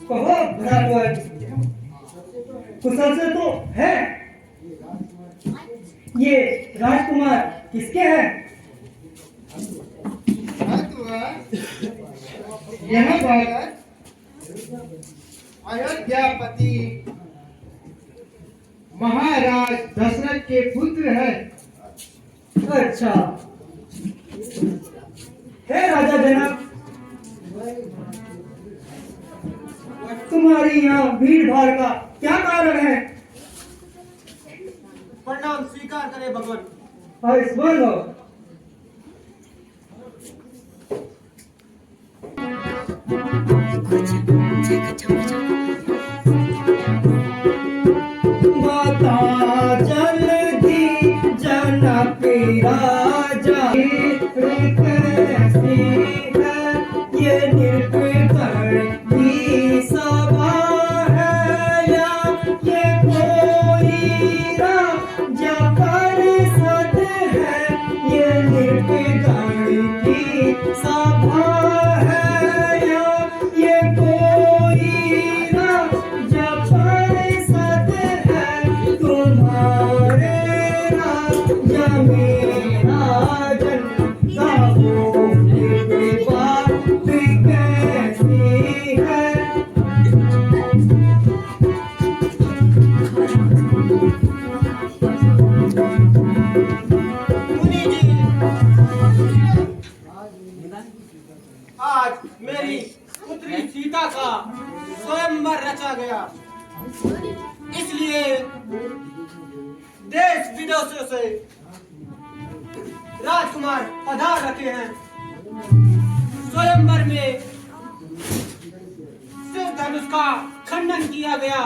कहो भ्रातृ, कुशल से तो है। ये राजकुमार किसके हैं? यह बालक अयोध्यापति महाराज दशरथ के पुत्र है। अच्छा, हे राजा जनक, तुम्हारी यहाँ भीड़ भाड़ का क्या कारण है? प्रणाम स्वीकार करें भगवान। आयुष्मान हो। माता जल्दी जनक राजा कैसी है ये निर्विकार की सभा है या ये कोई राजा परिषद है? ये निर्विकार की सभा है या ये कोई राजा परिषद है? तुम्हारे राजा मेरा जन गाओ ये बात कैसी है? मुनि जी, आज मेरी पुत्री सीता का स्वयंवर रचा गया, इसलिए देश विदेशों से राजकुमार पधार रखे हैं। स्वयंवर में शिव धनुष का खंडन किया गया।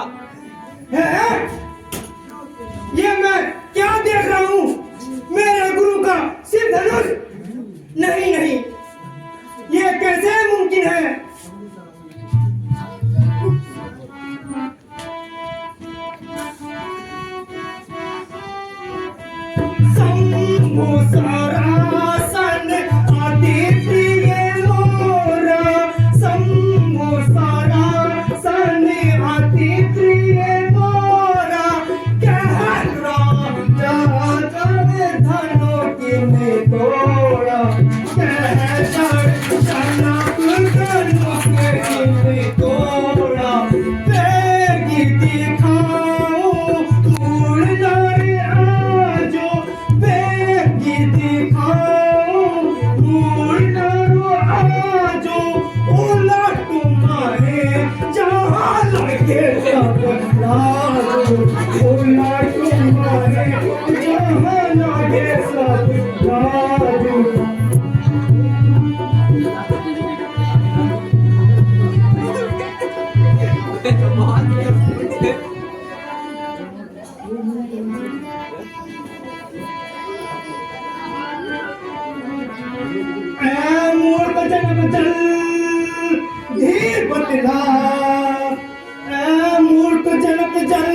है? ये मैं क्या देख रहा हूँ? मेरे गुरु का शिव धनुष? नहीं नहीं, ये कैसे मुमकिन है? शंभु सरासन आदित्य मोरा, शंभु सरासन आदित्य मोरा, कह राजा धनो किने तोड़ा, कह धनो किने तोड़ा, बेगी दिखाऊं मूल नारे आजो, बेगी दिखाऊं मूल नारो आजो, ओला तुम्हारे जहाँ लगे सब राजो, ओला तुम्हारे जहाँ लगे सब राजो। मूर्ख जनक जल धीर बतला, मूर्ख जनक जल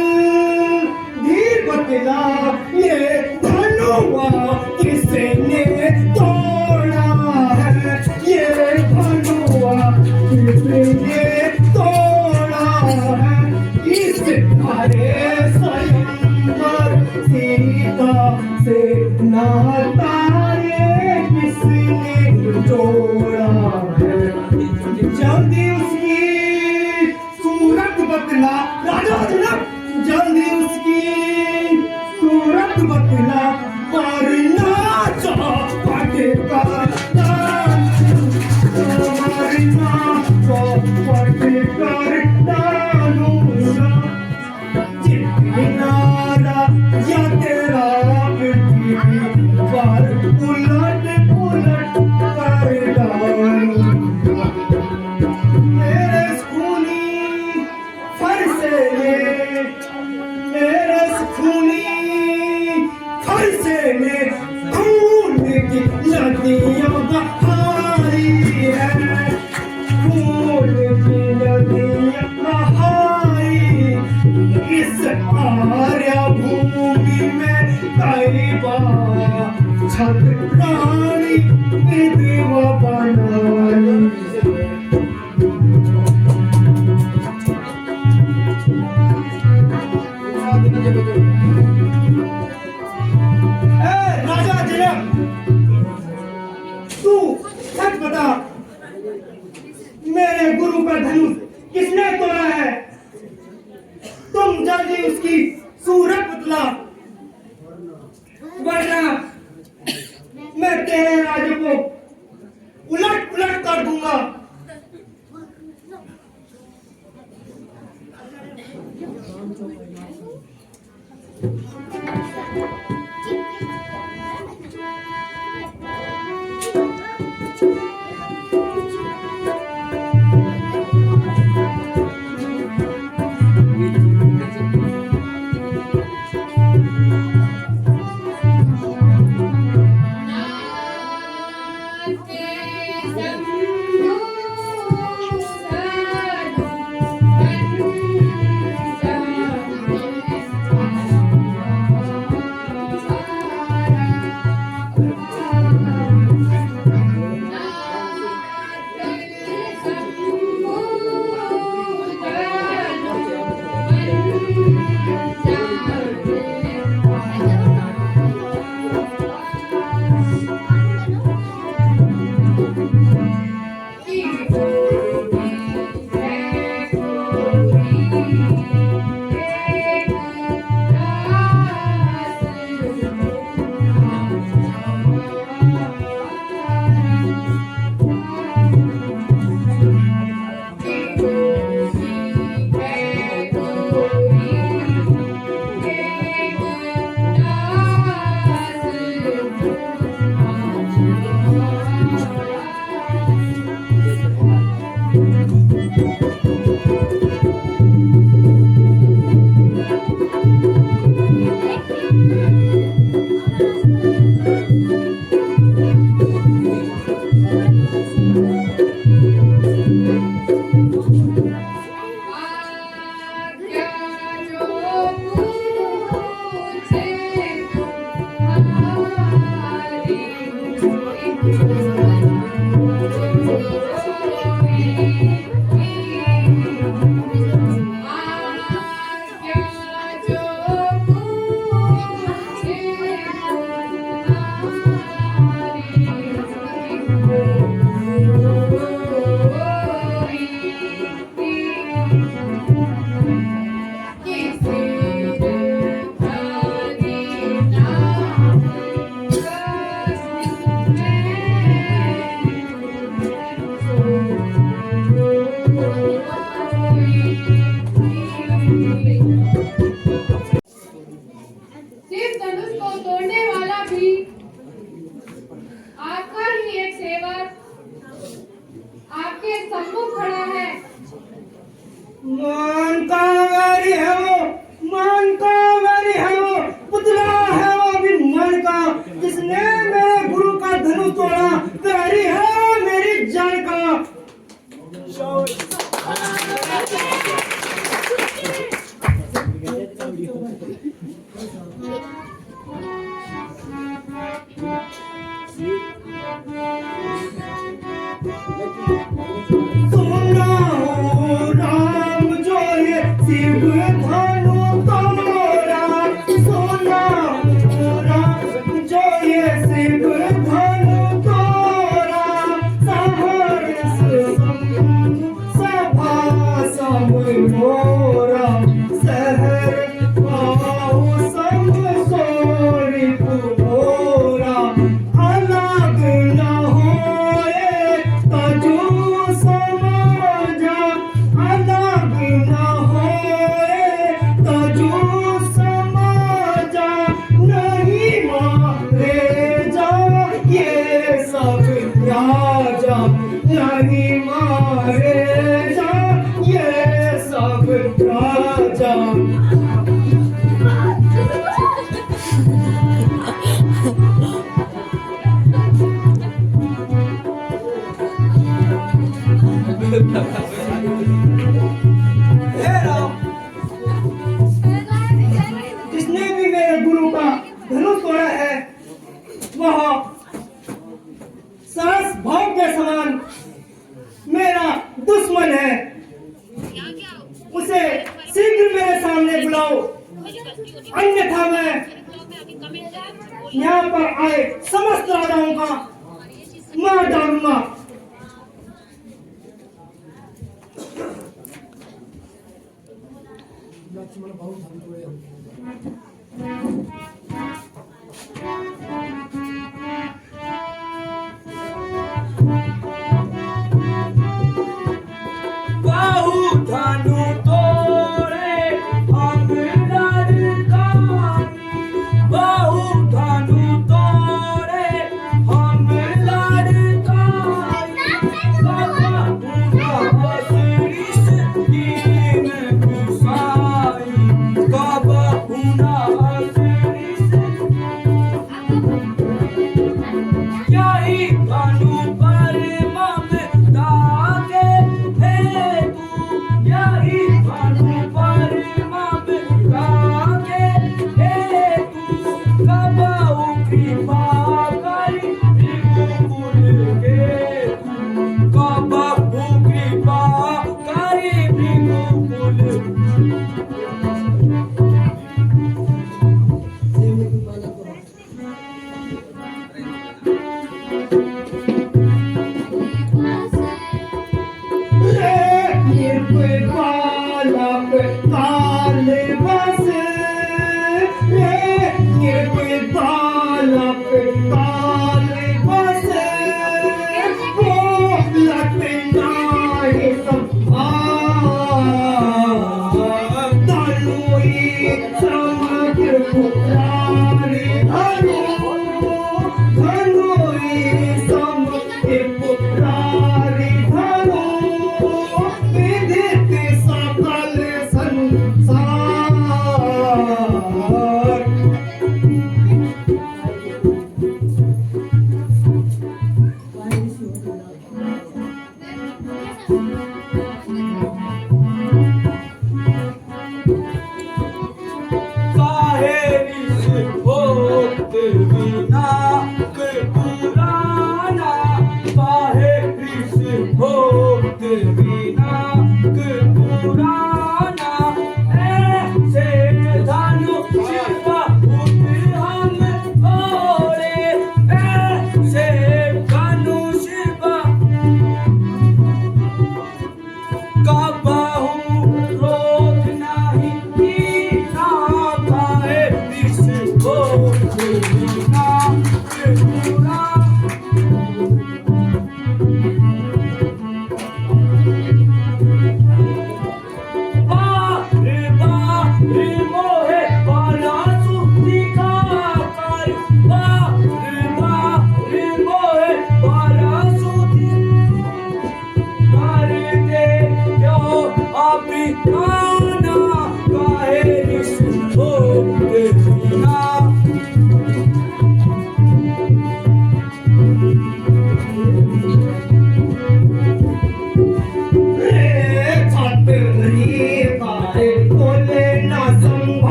धीर बतला, ये धनुआ किसने तोड़ा है? ये धनुआ किसने तोड़ा है? इस हरे स्वयंवर सीता से नाता ये किसने जोड़ा है? जल्दी उसकी सूरत बतला राजा जनक, जल्दी उसकी सूरत बतला, मारना चौपटे कर, मारना चौपटे कर डालूंगा, जितना या तेरा बार उलट पुलट कर डालूंगा। मेरे खूनी फरसे में, मेरे खूनी फरसे में खून की नदियाँ बहारी है, खून की नदियाँ बहारी। इस आर्या भूमि में काईबा छत रानी विधवा बनाई राजा जनक तू सच बता मेरे गुरु का धनुष किसने तोड़ा है तुम जल्दी उसकी सूरत बतला वरना मैं तेरे राज्य को उलट पुलट कर दूंगा सिर्फ धनुष को तोड़ने वाला भी आपका ही एक सेवक आपके सम्मुख खड़ा है। मान का वैरी है वो मान का वैरी है वो पुतला है वो भी मन का जिसने मेरे गुरु का धनुष तोड़ा वैरी है वो मेरी जान का सोना हो राम जो ये शिव धनु तोड़ा सोना हो राम जो ये शिव धनु तोड़ा सहर्ष सभा सब मोरा सहर पाओ सब सोरी पुरोरा अलग न होए तजू समाजा अलग न होए सामने बुलाओ, अन्यथा मैं यहाँ पर आए समस्त राजाओं का मार डालूंगा।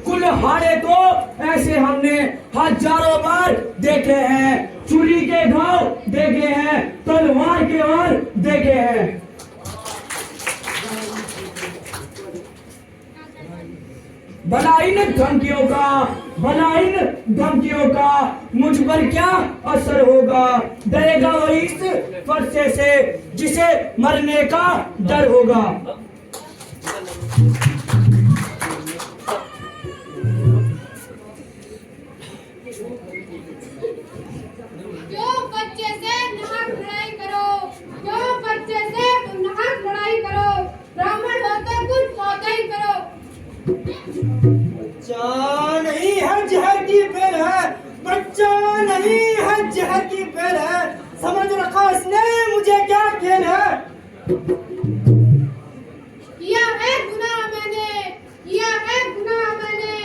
कुल्हाड़े तो ऐसे हमने हजारों बार देखे हैं, चूड़ी के घाव देखे हैं, तलवार के वार देखे हैं। भला इन धमकियों का मुझ पर क्या असर होगा? डरेगा वो इस फरसे से जिसे मरने का डर होगा। क्यों बच्चे से नाहक लड़ाई करो? क्यों बच्चे से नाहक लड़ाई करो? ब्राह्मण हो तो कुछ सौदा ही करो। बच्चा नहीं है जहर की पेड़ है, बच्चा नहीं है जहर की पेड़ है, समझ रखा इसने मुझे क्या खेल है। किया है गुनाह मैंने, किया है गुनाह मैंने,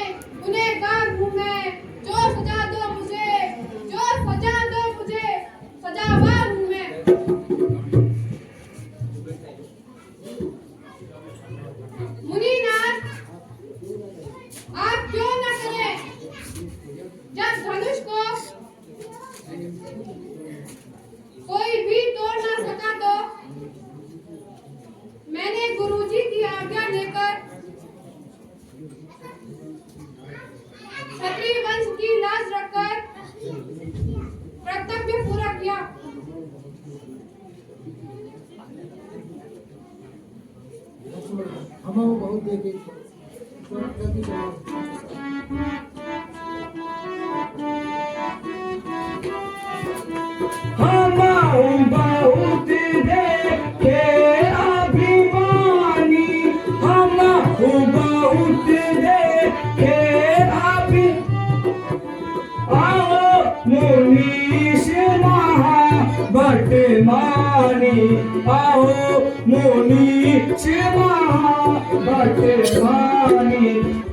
गुनहगार हूँ मैं। जो सजा दो मुझे, जो सजा दो मुझे, सजावार हूँ मैं। मुनीनाथ, आप क्यों न करें? जब धनुष को कोई भी तोड़ ना सका तो मैंने गुरुजी की आज्ञा लेकर क्षत्रिय वंश की लाज रखकर कर्तव्य पूरा किया। हम बहुत देखे हम बहुत देखे अभिमानी, हम बहुत देखे आओ मुनीष महाबटमानी, आओ मुनीष महाबटमानी।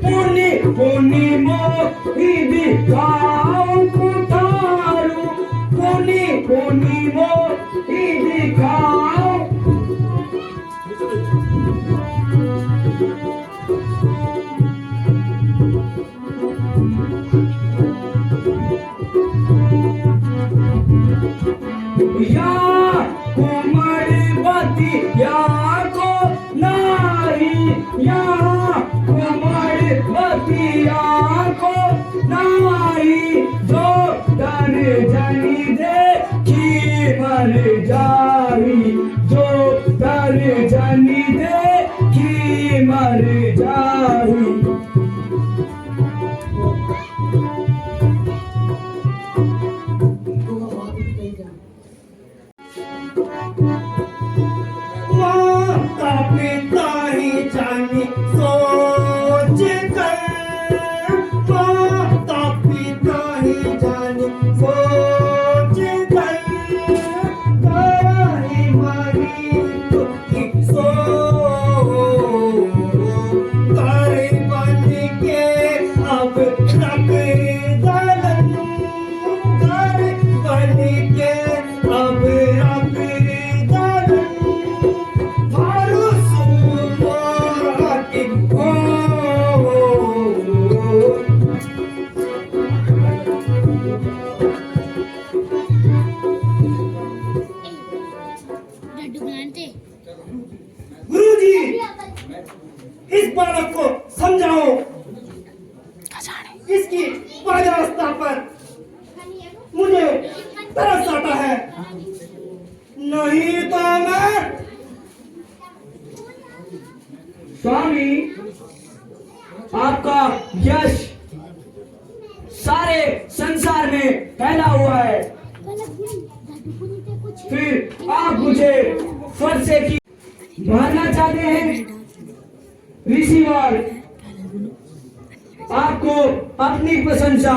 पुनि पुनि मोहि दिखाओ पुकारू, पुनि पुनि मोहि दिखाओ। या कुमड़वती या को नारी, या कुमड़वती या को नारी, जो डर जनी देखी मर जाई, जो डर जनी देखी मर जाई। माता पिता ही जाने सोच कर, माता पिता ही जाने सोच कर, तारी मरी तो सो तारे बन के अब तक दलन, तारे बन के अब रब दलन। गुरुजी, इस बालक को समझाओ, इसकी बाल्यावस्था पर मुझे तरस आता है, नहीं तो मैं। स्वामी, आपका यश सारे संसार में फैला हुआ है, फिर आप मुझे फरसे की मारना चाहते हैं। ऋषिवर, आपको अपनी प्रशंसा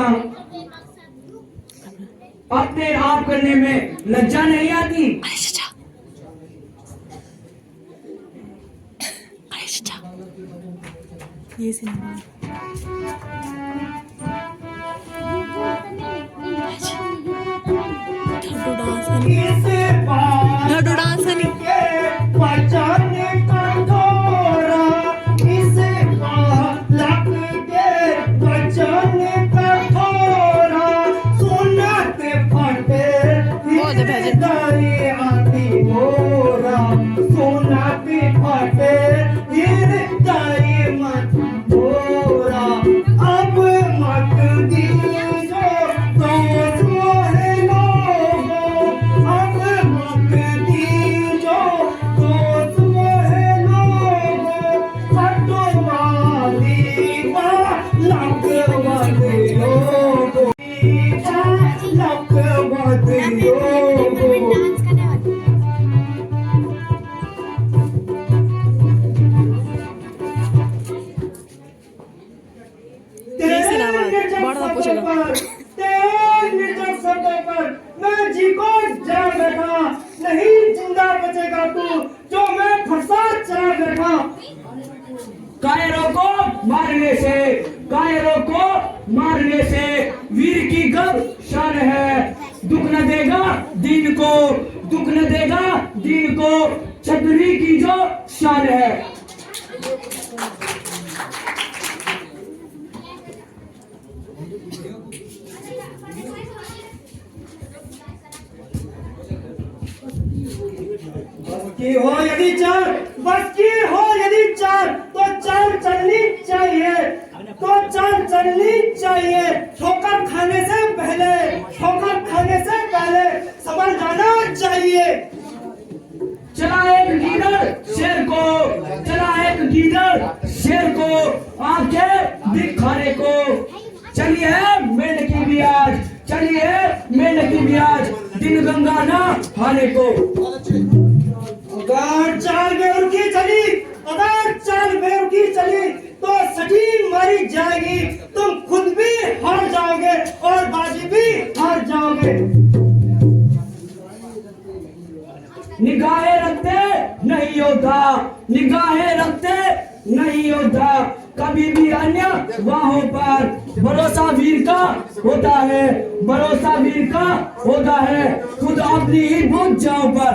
अपने आप करने में लज्जा नहीं आती? ये सिनेमा ढाडू डांस है नहीं पहचाने का थोड़ा, इसे लग के पहचाने का थोड़ा, सुनाते फटे दाई आती मोरा, सुनाते फटे दाई मत मोरा। दीन को छतरी की जो शान है। की हो यदि चाल, बस की हो यदि चाल, तो चाल चलनी चाहिए, तो चाल चलनी चाहिए। ठोकर खाने से पहले, ठोकर खाने से पहले समझ जाना चाहिए। चला एक गीदड़ शेर को, चला एक गीदड़ शेर को आंखें दिखाने को। चलिए मेंढकी भी आज, चलिए मेंढकी भी आज दिन गंगा ना हाने को। अगर चाल बेरुखी चली, अगर चाल बेरुखी चली तो सटी मारी जाएगी। तुम खुद भी हार जाओगे और बाजी भी हार जाओगे। निगाहें रखते नहीं योद्धा, निगाहें रखते नहीं योद्धा, कभी भी अन्य वाहों पर भरोसा वीर का होता है, भरोसा वीर का होता है, खुद अपनी ही बुझ जाओ पर।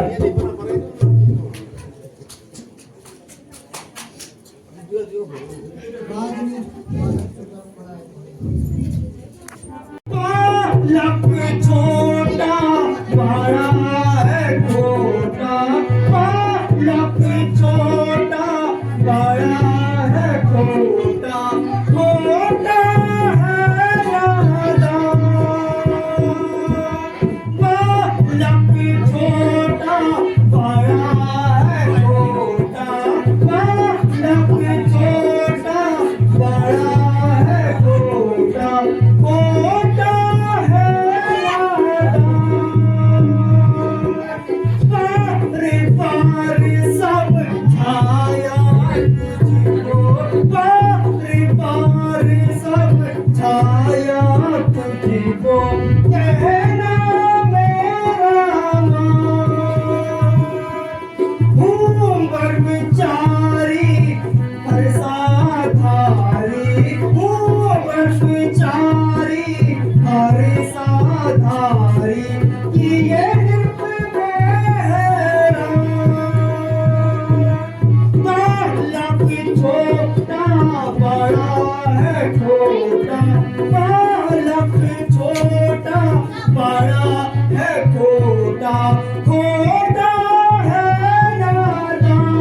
लक छोटा बड़ा है छोटा, लक छोटा बड़ा है छोटा, छोटा है राजा। लक छोटा बड़ा है छोटा, लक छोटा बड़ा है छोटा, छोटा है राजा। पारे पारे सब छाया तुझको, पारे पारे सब छाया तुझको, कहना मेरा मान। हूँ ब्रह्मचारी हर साधारी, हूँ ब्रह्मचारी हर साधारी, किए निर्भ है बालक छोटा बड़ा है छोटा, बालक छोटा बड़ा है छोटा, छोटा है नादान।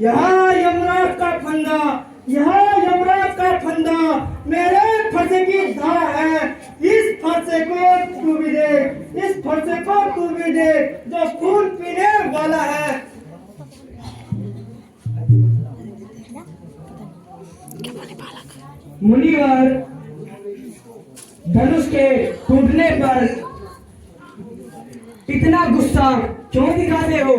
यहाँ यमराज का फंदा, यहाँ यमराज का फंदा, मेरे फंसे की धार है। इस फंसे को तू भी देख, इस फंसे को तू भी देख, जो खून पीने वाला है। मुनिवर धनुष के टूटने पर इतना गुस्सा क्यों दिखाते हो?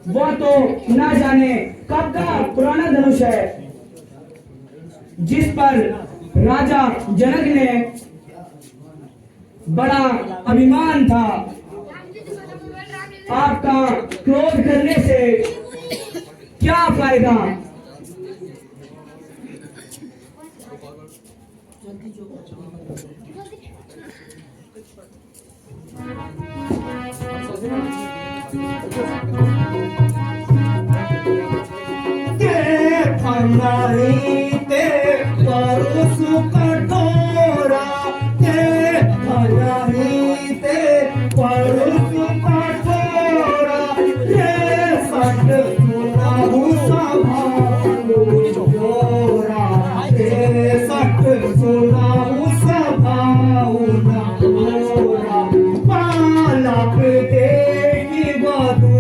वो तो ना जाने कब का पुराना धनुष है, जिस पर राजा जनक ने बड़ा अभिमान था। आपका क्रोध करने से क्या फायदा? नहीं ते परुष कठोरा, ते नहीं ते परुष कठोरा, ते सट सुनाहु सभाऊ जोरा, ते सट सुनाहु सभाऊ जोरा। बालक देखी बधू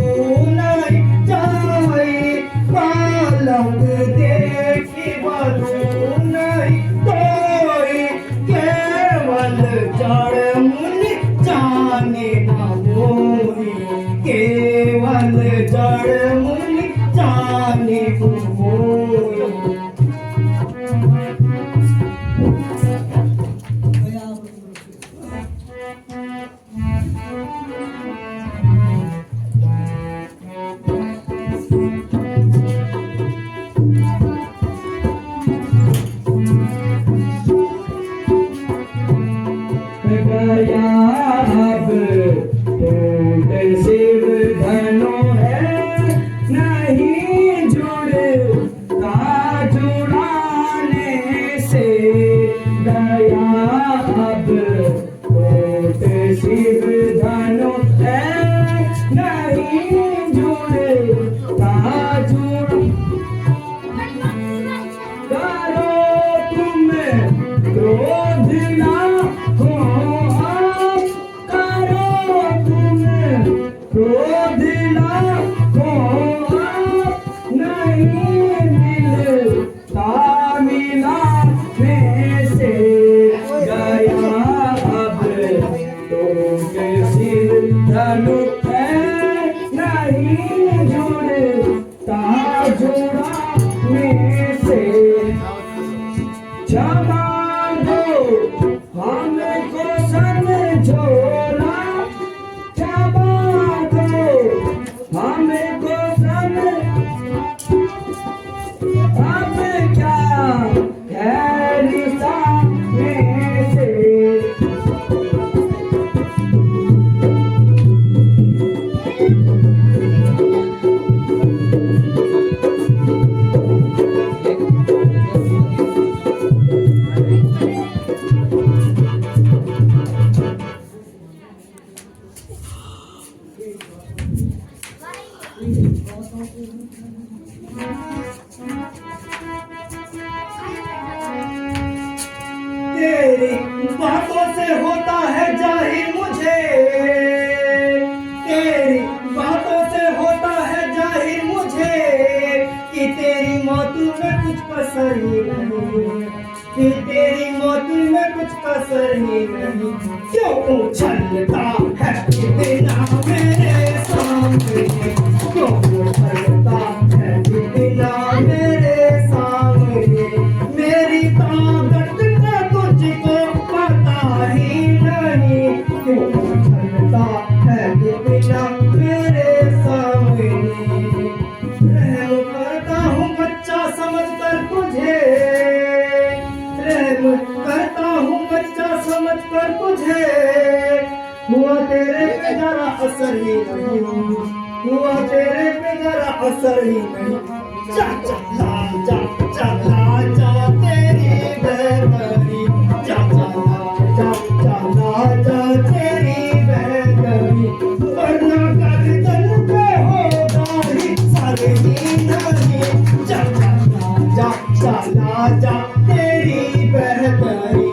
करो तुम क्रोध ना हो आप, करो तुम क्रोध ना हो आप, नहीं मिलता मिला में से गया अब तुम सिर धनुष है नहीं जुड़ता जुड़ा में से, क्षमा दो हमको समझोला, क्षमा दो हमको समझ, अब क्या है निशा में से। तेरी बातों से होता है जाहिर मुझे, तेरी बातों से होता है जाहिर मुझे कि तेरी मौत में कुछ कसर ही नहीं, कि तेरी मौत में कुछ कसर ही नहीं। क्यों उछलता है इतना मेरे सामने, क्यों उछलता है इतना मेरे सामने, मेरी ताकत का तुझको पता ही नहीं, क्यों उछलता है इतना मेरे सामने। रहम करता हूँ बच्चा समझकर तुझे, रहम करता हूँ बच्चा समझकर तुझे, हुआ तेरे पे जरा असर ही नहीं, हुआ तेरे पे जरा असर ही नहीं। जा चला जा चला जा तेरी बेहतरी, जा चला जा तेरी बेहतरी, वरना गर्दन पे होगा ही सर ही नहीं। जा चला जा तेरी बेहतरी।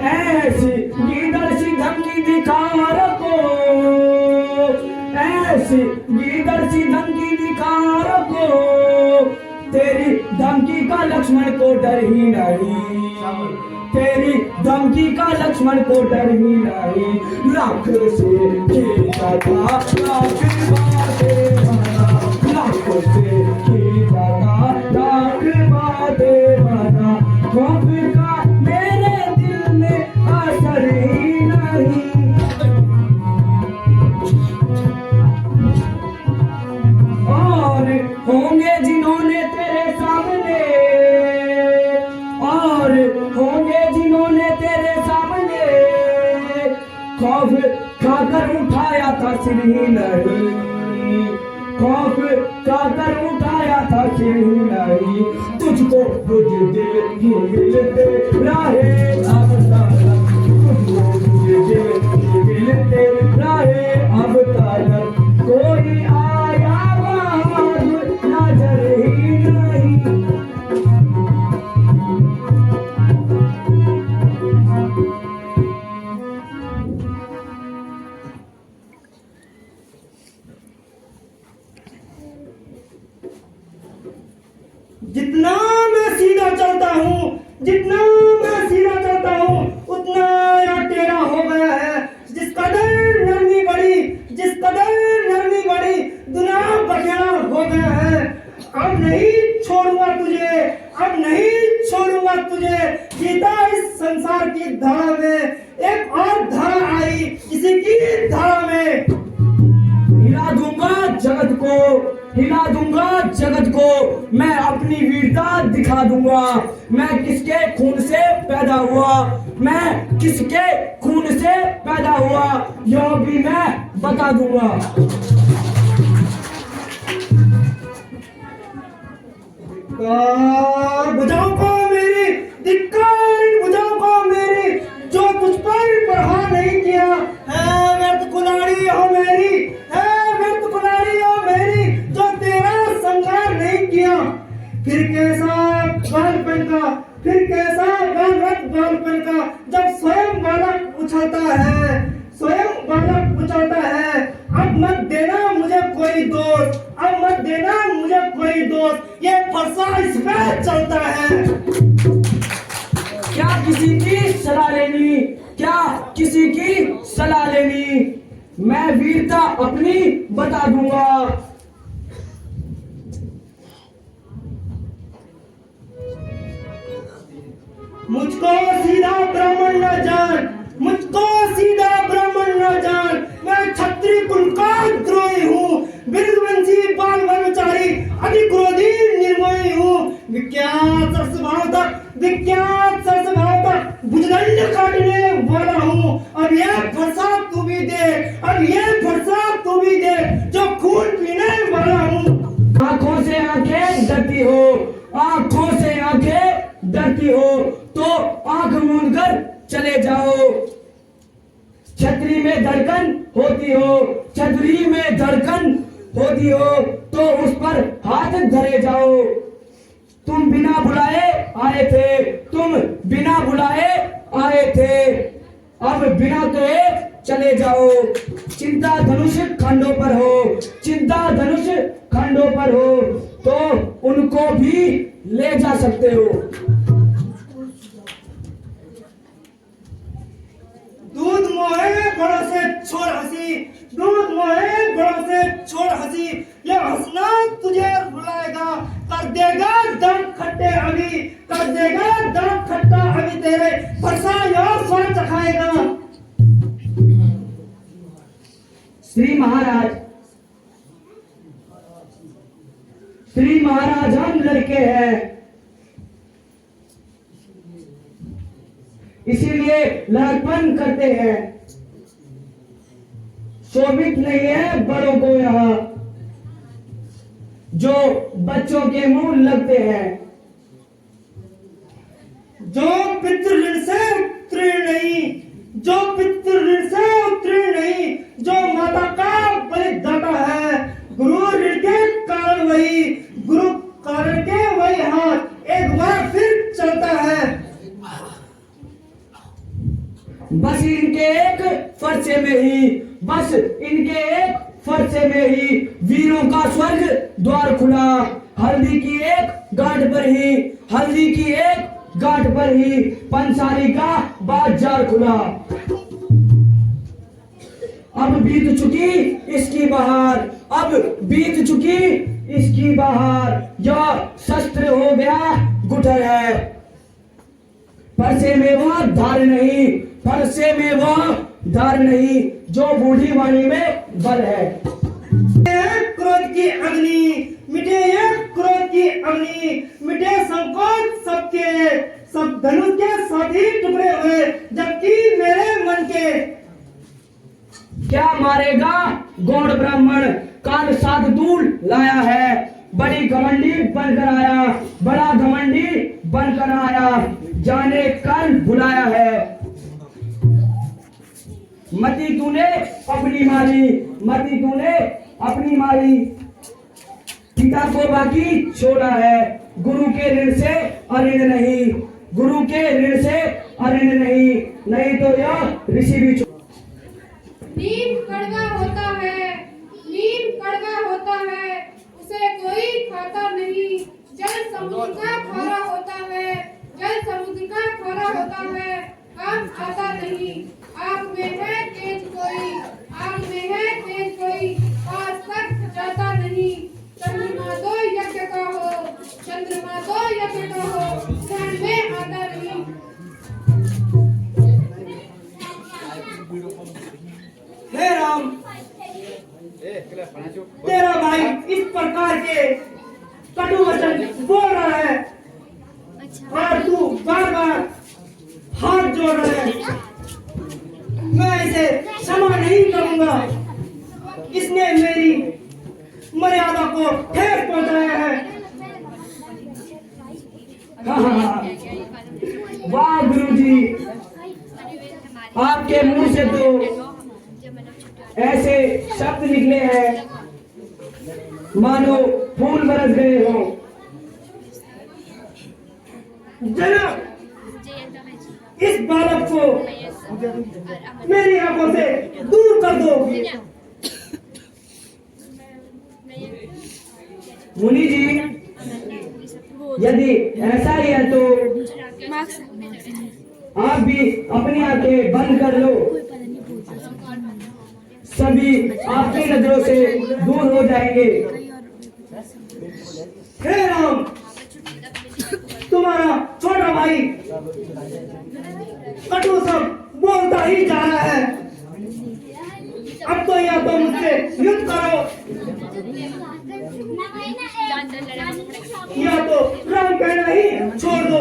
ऐसी गीदड़ सी धमकी दिखा रखो, ऐसी गीदड़ सी धमकी दिखा रखो, तेरी धमकी का लक्ष्मण को डर ही नहीं, तेरी धमकी का लक्ष्मण को डर ही नहीं। लाख से खींचा था लाख बातें बना, लाख से खींचा था लाख बातें बना, खौफ का मेरे दिल में असर ही नहीं। और होंगे जिन्होंने तेरे सामने, और होंगे जिन्होंने तेरे सामने खौफ खाकर उठाया था सिर ही नहीं, खौफ खाकर उठाया था सिर ही नहीं। तुझको बुझ दिल ही मिलते रहे अब तक, तुझको बुझ दिल ही मिलते रहे अब तक, कोई आया बाहर नजर ही नहीं। जितना मैं सीधा चलता हूँ, जितना मैं सीधा चलता हूँ, उतना या टेढ़ा हो गया है। जिस कदर नरमी बढ़ी, जिस कदर नरमी बढ़ी, दुनिया बखेड़ा हो गया है। अब नहीं छोड़ूंगा तुझे, अब नहीं छोड़ूंगा तुझे। जीता इस संसार की धारा में, एक और धारा आई किसी की धारा में। हिला दूंगा जगत को, हिला दूंगा जगत को, मैं अपनी वीरता दिखा दूंगा। मैं किसके खून से पैदा हुआ, मैं किसके खून से पैदा हुआ, यह भी मैं बता दूंगा। बुझाओ को मेरी धिक्कार, बुझाओ को मेरी, जो तुझ पर प्रहार नहीं किया है। व्यर्थ कुल्हाड़ी हो मेरी, है व्यर्थ कोई दोष, अब मत देना मुझे कोई दोष, ये फरसा इस पे चलता है। क्या किसी की सलाह लेनी, क्या किसी की सलाह लेनी, मैं वीरता अपनी बता दूंगा। मुझको सीधा ब्राह्मण न जान, मुझको सीधा ब्राह्मण न जान, मैं क्षत्रिय कुल का द्रोही हूँ, बिरदवंशी बाल ब्रह्मचारी अति क्रोधी निर्मोही हूँ, विख्यात सरसभावतक भुजदंड काटने वाला हूँ। अब ये फरसा तू भी दे, अब ये फरसा तू भी दे, जो खून पीने वाला हूँ। आंखों से आंखें डरती हो, आंखों से आंखें डरती हो तो आंख मूंद कर चले जाओ। छतरी में धड़कन होती हो, छतरी में धड़कन होती हो तो उस पर हाथ धरे जाओ। तुम बिना बुलाए आए थे, तुम बिना बुलाए आए थे, अब बिना कहे चले जाओ। चिंता धनुष खंडों पर हो, चिंता धनुष खंडों पर हो तो उनको भी ले जा सकते हो। दूध मोहे बड़ों से छोड़ हंसी, दूध मोहे बड़ों से छोड़ हंसी, ये हंसना तुझे रुलाएगा, कर देगा दम खट्टे अभी, कर देगा दम खट्टा अभी तेरे, फरसा और स्वाद चखाएगा। श्री महाराज, श्री महाराज हम लड़के हैं, इसीलिए लड़कपन करते हैं, शोभित नहीं है बड़ों को यहाँ जो बच्चों के मुंह लगते हैं। जो पितृ ऋण से उत्तीर्ण नहीं, जो पितृ ऋण से उत्तीर्ण नहीं, जो माता का बलिदाता है, गुरु ऋण के कारण वही, गुरु कारण के वही हाथ एक बार फिर चलता है। बस इनके एक फरसे में ही, बस इनके एक फरसे में ही वीरों का स्वर्ग द्वार खुला। हल्दी की एक गांठ पर ही, हल्दी की एक गांठ पर ही पंसारी का बाजार खुला। अब बीत चुकी इसकी बहार, अब बीत चुकी इसकी बहार, यह शस्त्र हो गया गुठर है, फरसे में वह धार नहीं, फरसे में वह धार नहीं जो बूढ़ी वाणी में बल है। क्रोध की अग्नि मिटे, ये क्रोध की अग्नि मिटे, संकोच सबके, सब धनुष के साथी टुकड़े हुए, जबकि मेरे मन के। क्या मारेगा गौड़ ब्राह्मण, काल साध दूल लाया है, बड़ी घमंडी बनकर आया, बड़ा घमंडी बनकर आया, जाने कल बुलाया है। मती तूने अपनी मारी, मती तूने अपनी मारी, पिता को बाकी छोड़ा है, गुरु के ऋण से अऋण नहीं, गुरु के ऋण से अऋण नहीं, नहीं तो यह ऋषि भी नीम कड़वा होता है, नीम कड़वा होता है, उसे कोई खाता नहीं, जल समुद्र का खारा होता है, जल समुद्र का खारा होता है, काम आता नहीं। आग में है तेज कोई, आग में है तेज कोई, पास तक जाता नहीं। चंद्रमा दो यज्ञ का हो, चंद्रमा दो यज्ञ का हो, ध्यान में आता नहीं। हे राम, तेरा भाई इस प्रकार के कटु वचन बोल रहा है और तू बार बार हाथ जोड़ रहा है, मैं इसे क्षमा नहीं करूंगा। इसने मेरी मर्यादा को ठेस पहुंचाया है। वाह गुरुजी, आपके मुंह से तो ऐसे शब्द निकले हैं मानो फूल बरस गए हो। जनाब, इस बालक को मेरी आंखों से दूर कर दो। मुनि जी, यदि ऐसा ही है तो आप भी अपनी आंखें बंद कर लो, सभी आपकी नजरों से दूर हो जाएंगे। हे राम, तुम्हारा छोटा भाई कटु सब बोलता ही जा रहा है। अब तो या तो मुझसे युद्ध करो या तो राम कहना ही छोड़ दो।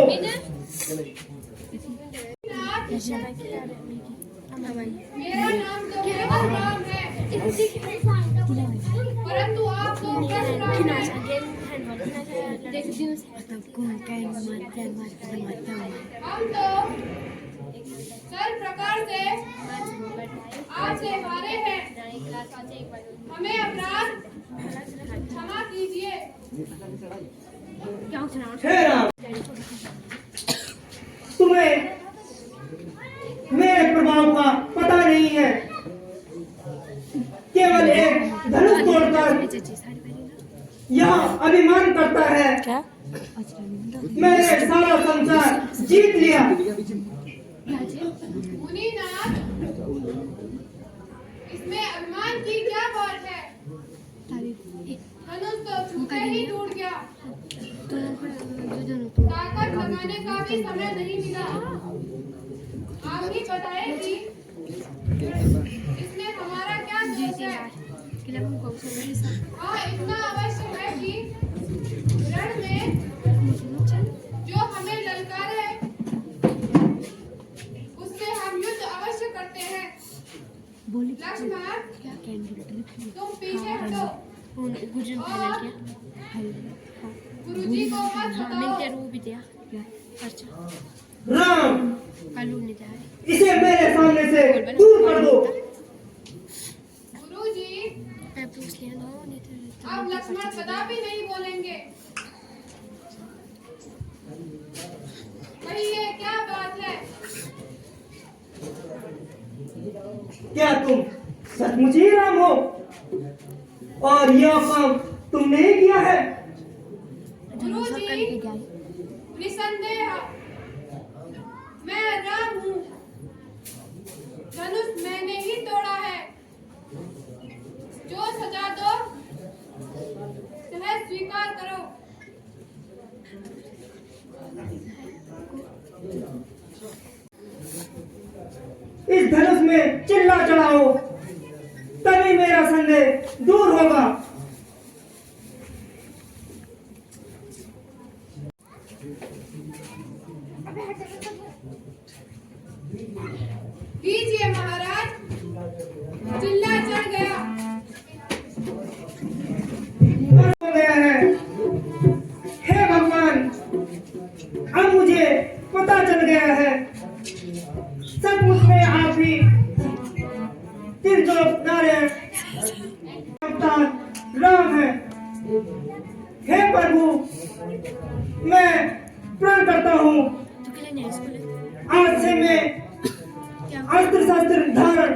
मेरा नाम तो केवल राम है, परंतु आप तो परशुराम हैं। हम तो सर्व प्रकार से आपसे हारे हैं, हमें अपराध क्षमा कीजिए। हे राम, तुम्हें मेरे प्रभाव का पता नहीं है। केवल एक धनुष तोड़कर यहाँ अभिमान करता है मैंने सारा संसार जीत लिया। मुनीनाथ, इसमें अभिमान की क्या बात है? धनुष तो छूते ही टूट गया, ताकत लगाने का भी समय नहीं मिला। आप ही बताएं कि इसमें हमारा क्या दोष है? हाँ, इतना अवश्य है कि रण में जो हमें ललकारे उससे हम युद्ध अवश्य करते हैं। लक्ष्मण, तुम पीछे हटो और गुरुजी को मत बताओ। राम, इसे मेरे सामने से दूर कर दो। गुरुजी, अब लक्ष्मण कदापि नहीं बोलेंगे। कहिए, क्या बात है? क्या तुम सचमुच ही राम हो और यह काम तुमने ही किया है? गुरुजी, निसंदेह मैं राम हूँ। धनुष मैंने ही तोड़ा है। जो सजा दो सहज स्वीकार करो। इस धनुष में चिल्ला चढ़ाओ, तभी मेरा संदेह दूर होगा। लीजिए महाराज, चिल्ला चढ़ गया। हो गया है। हे भगवान, अब मुझे पता चल गया है सचमुच में आप ही त्रिलोक नारायण अवतार राम है। हे प्रभु, मैं प्रण करता हूँ आज से मैं अस्त्र शस्त्र धारण